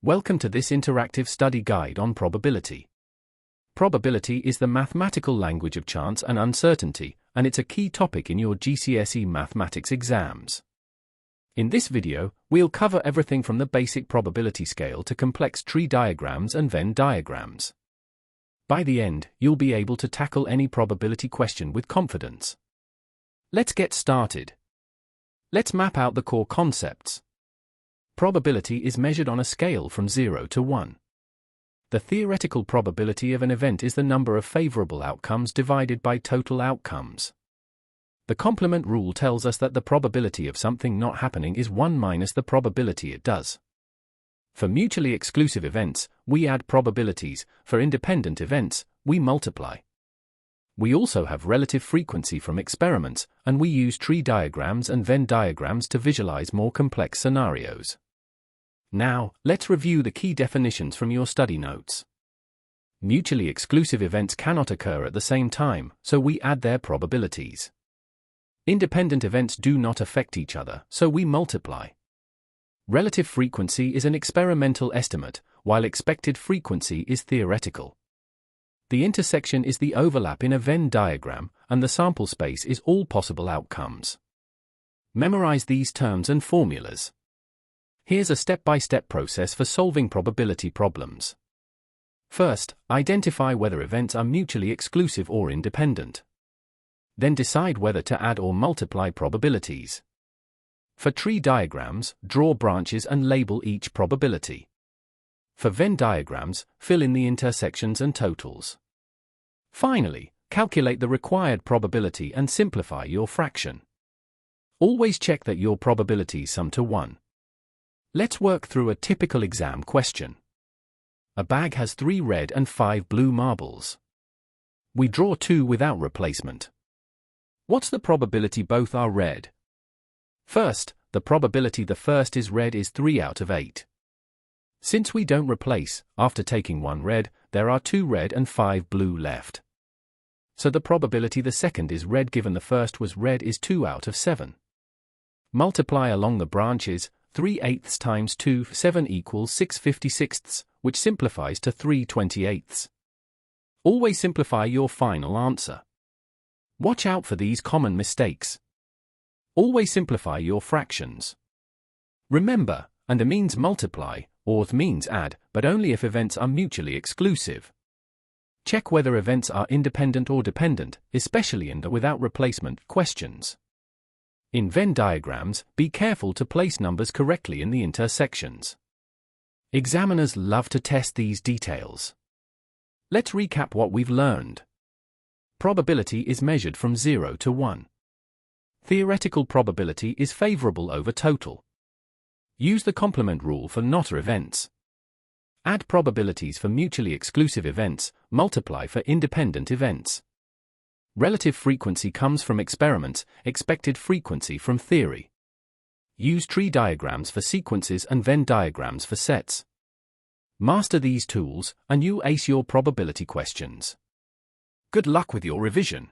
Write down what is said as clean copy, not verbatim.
Welcome to this interactive study guide on probability. Probability is the mathematical language of chance and uncertainty, and it's a key topic in your GCSE Mathematics exams. In this video, we'll cover everything from the basic probability scale to complex tree diagrams and Venn diagrams. By the end, you'll be able to tackle any probability question with confidence. Let's get started. Let's map out the core concepts. Probability is measured on a scale from 0 to 1. The theoretical probability of an event is the number of favorable outcomes divided by total outcomes. The complement rule tells us that the probability of something not happening is 1 minus the probability it does. For mutually exclusive events, we add probabilities. For independent events, we multiply. We also have relative frequency from experiments, and we use tree diagrams and Venn diagrams to visualize more complex scenarios. Now, let's review the key definitions from your study notes. Mutually exclusive events cannot occur at the same time, so we add their probabilities. Independent events do not affect each other, so we multiply. Relative frequency is an experimental estimate, while expected frequency is theoretical. The intersection is the overlap in a Venn diagram, and the sample space is all possible outcomes. Memorize these terms and formulas. Here's a step-by-step process for solving probability problems. First, identify whether events are mutually exclusive or independent. Then decide whether to add or multiply probabilities. For tree diagrams, draw branches and label each probability. For Venn diagrams, fill in the intersections and totals. Finally, calculate the required probability and simplify your fraction. Always check that your probabilities sum to 1. Let's work through a typical exam question. A bag has 3 red and 5 blue marbles. We draw 2 without replacement. What's the probability both are red? First, the probability the first is red is 3 out of 8. Since we don't replace, after taking 1 red, there are 2 red and 5 blue left. So the probability the second is red given the first was red is 2 out of 7. Multiply along the branches. 3/8 times 2, 7 equals 6/56, which simplifies to 3/28. Always simplify your final answer. Watch out for these common mistakes. Always simplify your fractions. Remember, and means multiply, or means add, but only if events are mutually exclusive. Check whether events are independent or dependent, especially in the without replacement questions. In Venn diagrams, be careful to place numbers correctly in the intersections. Examiners love to test these details. Let's recap what we've learned. Probability is measured from 0 to 1. Theoretical probability is favorable over total. Use the complement rule for not events. Add probabilities for mutually exclusive events, multiply for independent events. Relative frequency comes from experiments, expected frequency from theory. Use tree diagrams for sequences and Venn diagrams for sets. Master these tools, and you'll ace your probability questions. Good luck with your revision.